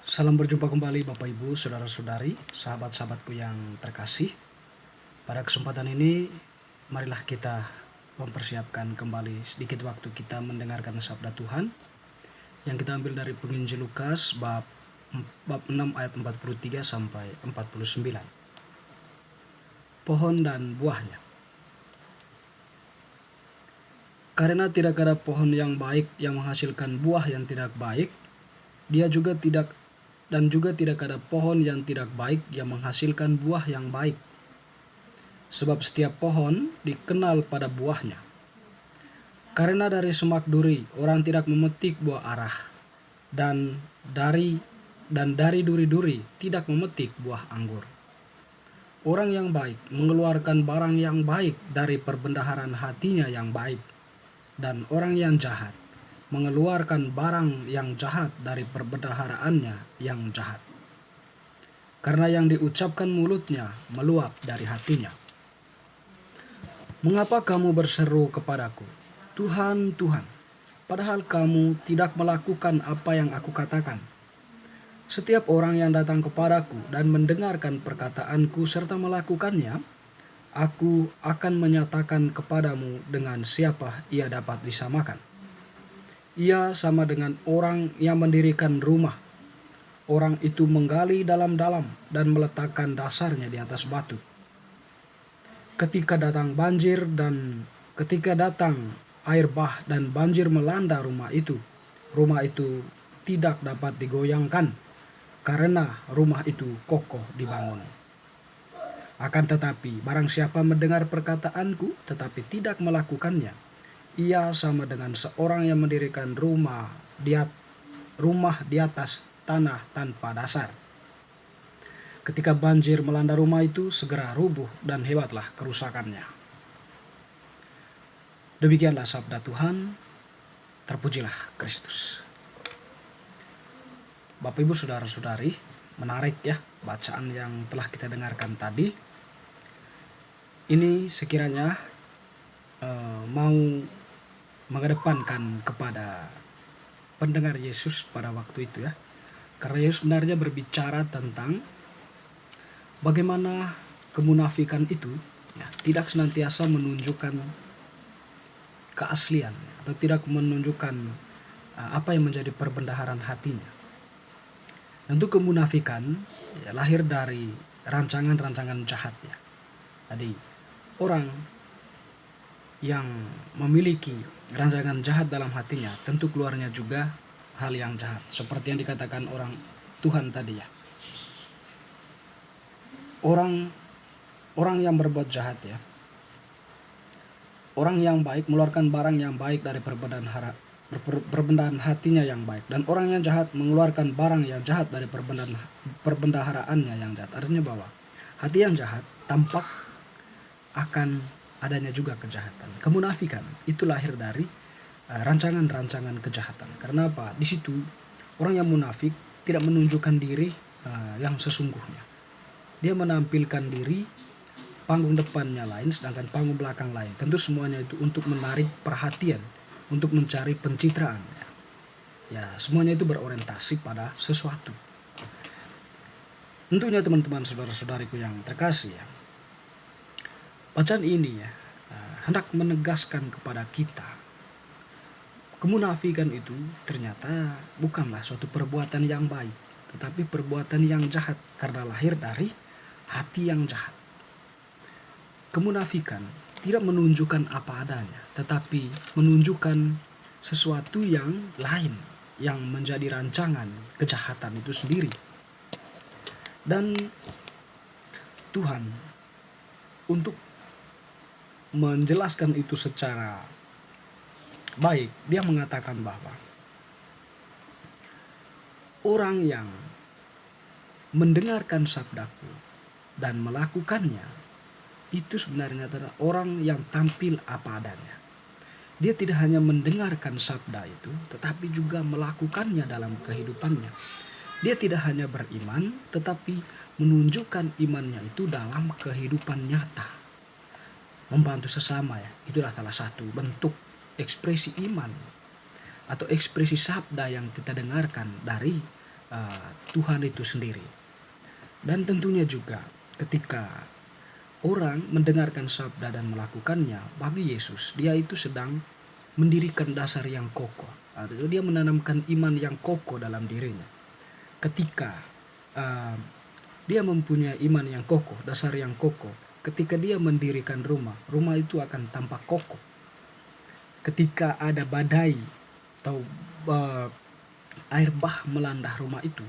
Salam berjumpa kembali Bapak Ibu, Saudara-saudari, sahabat-sahabatku yang terkasih. Pada kesempatan ini, marilah kita mempersiapkan kembali sedikit waktu kita mendengarkan sabda Tuhan yang kita ambil dari penginjil Lukas bab 6 ayat 43 sampai 49. Pohon dan buahnya. Karena tidak ada pohon yang baik yang menghasilkan buah yang tidak baik, juga tidak ada pohon yang tidak baik yang menghasilkan buah yang baik. Sebab setiap pohon dikenal pada buahnya. Karena dari semak duri orang tidak memetik buah arah, dan dari duri-duri tidak memetik buah anggur. Orang yang baik mengeluarkan barang yang baik dari perbendaharaan hatinya yang baik, dan orang yang jahat mengeluarkan barang yang jahat dari perbendaharaannya yang jahat. Karena yang diucapkan mulutnya meluap dari hatinya. Mengapa kamu berseru kepadaku, Tuhan, Tuhan, padahal kamu tidak melakukan apa yang aku katakan? Setiap orang yang datang kepadaku dan mendengarkan perkataanku serta melakukannya, aku akan menyatakan kepadamu dengan siapa ia dapat disamakan. Ia sama dengan orang yang mendirikan rumah. Orang itu menggali dalam-dalam dan meletakkan dasarnya di atas batu. Ketika datang air bah dan banjir melanda rumah itu tidak dapat digoyangkan karena rumah itu kokoh dibangun. Akan tetapi barang siapa mendengar perkataanku tetapi tidak melakukannya, ia sama dengan seorang yang mendirikan rumah di atas tanah tanpa dasar. Ketika banjir melanda rumah itu, segera rubuh dan hebatlah kerusakannya. Demikianlah sabda Tuhan, terpujilah Kristus. Bapak Ibu Saudara-saudari, menarik ya bacaan yang telah kita dengarkan tadi. Ini sekiranya mau mengedepankan kepada pendengar Yesus pada waktu itu ya. Karena Yesus sebenarnya berbicara tentang bagaimana kemunafikan itu tidak senantiasa menunjukkan keaslian atau tidak menunjukkan apa yang menjadi perbendaharaan hatinya. Tentu kemunafikan lahir dari rancangan-rancangan jahat ya. Jadi orang yang memiliki rancangan jahat dalam hatinya tentu keluarnya juga hal yang jahat, seperti yang dikatakan orang Tuhan tadi ya. Orang yang berbuat jahat ya, orang yang baik mengeluarkan barang yang baik dari perbendaharaan hatinya yang baik, dan orang yang jahat mengeluarkan barang yang jahat dari perbendaharaannya yang jahat. Artinya bahwa hati yang jahat tampak akan adanya juga kejahatan. Kemunafikan itu lahir dari rancangan-rancangan kejahatan. Karena apa? Di situ orang yang munafik tidak menunjukkan diri yang sesungguhnya. Dia menampilkan diri, panggung depannya lain sedangkan panggung belakang lain. Tentu semuanya itu untuk menarik perhatian, untuk mencari pencitraan. Ya, semuanya itu berorientasi pada sesuatu. Tentunya teman-teman saudara-saudariku yang terkasih ya, bacaan ini ya hendak menegaskan kepada kita, kemunafikan itu ternyata bukanlah suatu perbuatan yang baik, tetapi perbuatan yang jahat karena lahir dari hati yang jahat. Kemunafikan tidak menunjukkan apa adanya, tetapi menunjukkan sesuatu yang lain yang menjadi rancangan kejahatan itu sendiri. Dan Tuhan untuk menjelaskan itu secara baik, dia mengatakan bahwa orang yang mendengarkan sabdaku dan melakukannya itu sebenarnya adalah orang yang tampil apa adanya. Dia tidak hanya mendengarkan sabda itu, tetapi juga melakukannya dalam kehidupannya. Dia tidak hanya beriman, tetapi menunjukkan imannya itu dalam kehidupan nyata. Membantu sesama ya, itulah salah satu bentuk ekspresi iman atau ekspresi sabda yang kita dengarkan dari Tuhan itu sendiri. Dan tentunya juga ketika orang mendengarkan sabda dan melakukannya, bagi Yesus dia itu sedang mendirikan dasar yang kokoh. Artinya dia menanamkan iman yang kokoh dalam dirinya. Ketika uh, dia mempunyai iman yang kokoh, dasar yang kokoh, ketika dia mendirikan rumah, rumah itu akan tampak kokoh. Ketika ada badai atau uh, air bah melanda rumah itu,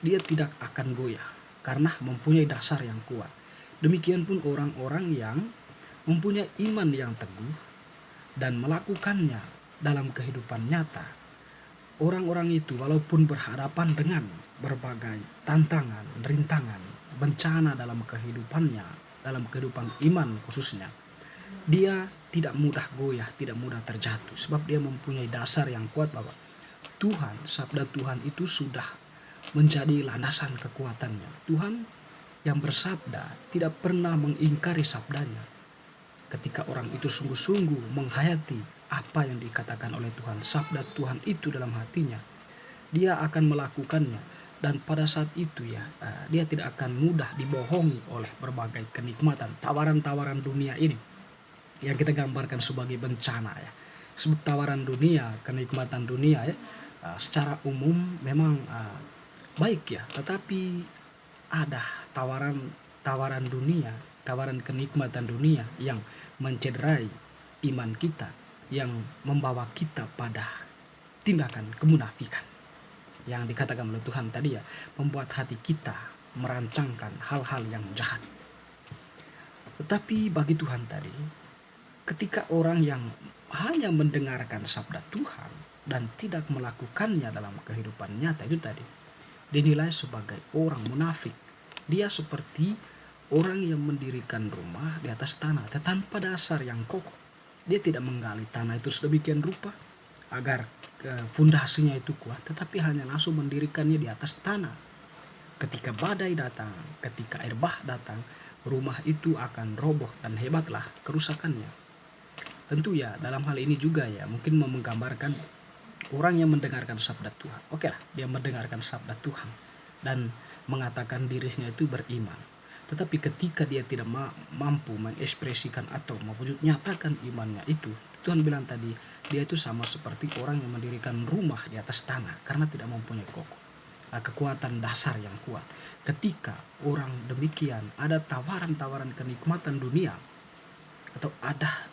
dia tidak akan goyah karena mempunyai dasar yang kuat. Demikian pun orang-orang yang mempunyai iman yang teguh dan melakukannya dalam kehidupan nyata. Orang-orang itu walaupun berhadapan dengan berbagai tantangan, rintangan, bencana dalam kehidupannya, dalam kehidupan iman khususnya, dia tidak mudah goyah, tidak mudah terjatuh sebab dia mempunyai dasar yang kuat bahwa Tuhan, sabda Tuhan itu sudah menjadi landasan kekuatannya. Tuhan yang bersabda tidak pernah mengingkari sabdanya. Ketika orang itu sungguh-sungguh menghayati apa yang dikatakan oleh Tuhan, sabda Tuhan itu dalam hatinya, dia akan melakukannya. Dan pada saat itu dia tidak akan mudah dibohongi oleh berbagai kenikmatan, tawaran-tawaran dunia ini yang kita gambarkan sebagai bencana ya. Sebab tawaran dunia, kenikmatan dunia secara umum memang baik ya, tetapi ada tawaran dunia, tawaran kenikmatan dunia yang mencederai iman kita, yang membawa kita pada tindakan kemunafikan. Yang dikatakan oleh Tuhan tadi ya, membuat hati kita merancangkan hal-hal yang jahat. Tetapi bagi Tuhan tadi, ketika orang yang hanya mendengarkan sabda Tuhan dan tidak melakukannya dalam kehidupan nyata itu tadi, dinilai sebagai orang munafik. Dia seperti orang yang mendirikan rumah di atas tanah tanpa dasar yang kokoh. Dia tidak menggali tanah itu sedemikian rupa agar fundasinya itu kuat, tetapi hanya langsung mendirikannya di atas tanah. Ketika badai datang, ketika air bah datang, rumah itu akan roboh dan hebatlah kerusakannya. Tentu ya dalam hal ini juga ya mungkin menggambarkan orang yang mendengarkan sabda Tuhan. Oke lah, dia mendengarkan sabda Tuhan dan mengatakan dirinya itu beriman. Tetapi ketika dia tidak mampu mengekspresikan atau mewujud nyatakan imannya itu, Tuhan bilang tadi, dia itu sama seperti orang yang mendirikan rumah di atas tanah karena tidak mempunyai kokoh, kekuatan dasar yang kuat. Ketika orang demikian ada tawaran-tawaran kenikmatan dunia atau ada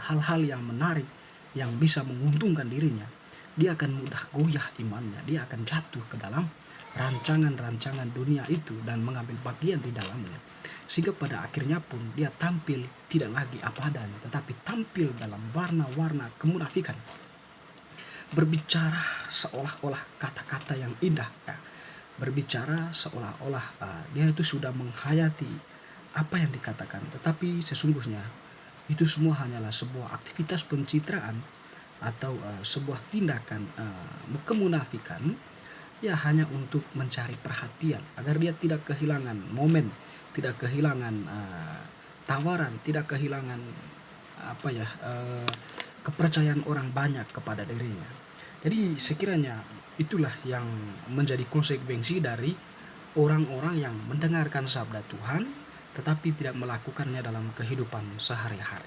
hal-hal yang menarik yang bisa menguntungkan dirinya, dia akan mudah goyah imannya, dia akan jatuh ke dalam rancangan-rancangan dunia itu dan mengambil bagian di dalamnya. Sehingga pada akhirnya pun dia tampil tidak lagi apa adanya, tetapi tampil dalam warna-warna kemunafikan. Berbicara seolah-olah kata-kata yang indah, ya. Berbicara seolah-olah dia itu sudah menghayati apa yang dikatakan, tetapi sesungguhnya itu semua hanyalah sebuah aktivitas pencitraan atau sebuah tindakan kemunafikan ya, hanya untuk mencari perhatian agar dia tidak kehilangan momen, tidak kehilangan tawaran, tidak kehilangan kepercayaan orang banyak kepada dirinya. Jadi sekiranya itulah yang menjadi konsekuensi dari orang-orang yang mendengarkan sabda Tuhan tetapi tidak melakukannya dalam kehidupan sehari-hari.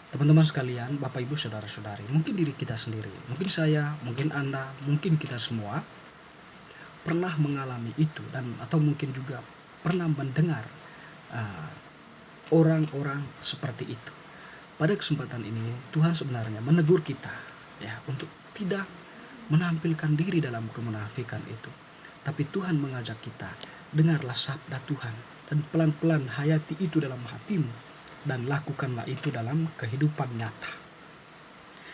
Teman-teman sekalian, Bapak Ibu Saudara-saudari, mungkin diri kita sendiri, mungkin saya, mungkin Anda, mungkin kita semua pernah mengalami itu dan atau mungkin juga pernah mendengar orang-orang seperti itu. Pada kesempatan ini Tuhan sebenarnya menegur kita ya untuk tidak menampilkan diri dalam kemunafikan itu. Tapi Tuhan mengajak kita, dengarlah sabda Tuhan dan pelan-pelan hayati itu dalam hatimu dan lakukanlah itu dalam kehidupan nyata.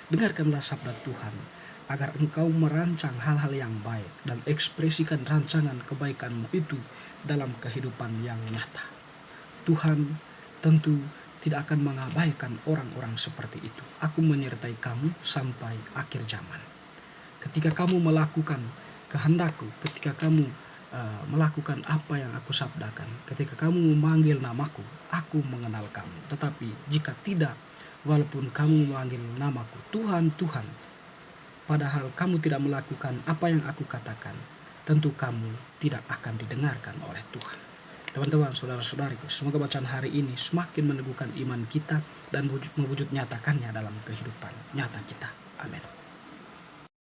Dengarkanlah sabda Tuhan agar engkau merancang hal-hal yang baik dan ekspresikan rancangan kebaikanmu itu dalam kehidupan yang nyata. Tuhan tentu tidak akan mengabaikan orang-orang seperti itu. Aku menyertai kamu sampai akhir zaman. Ketika kamu melakukan kehendakku, ketika kamu melakukan apa yang aku sabdakan, ketika kamu memanggil namaku, aku mengenal kamu. Tetapi jika tidak, walaupun kamu memanggil namaku, Tuhan, Tuhan, padahal kamu tidak melakukan apa yang aku katakan, tentu kamu tidak akan didengarkan oleh Tuhan. Teman-teman, saudara-saudariku, semoga bacaan hari ini semakin meneguhkan iman kita dan mewujud nyatakannya dalam kehidupan nyata kita. Amin.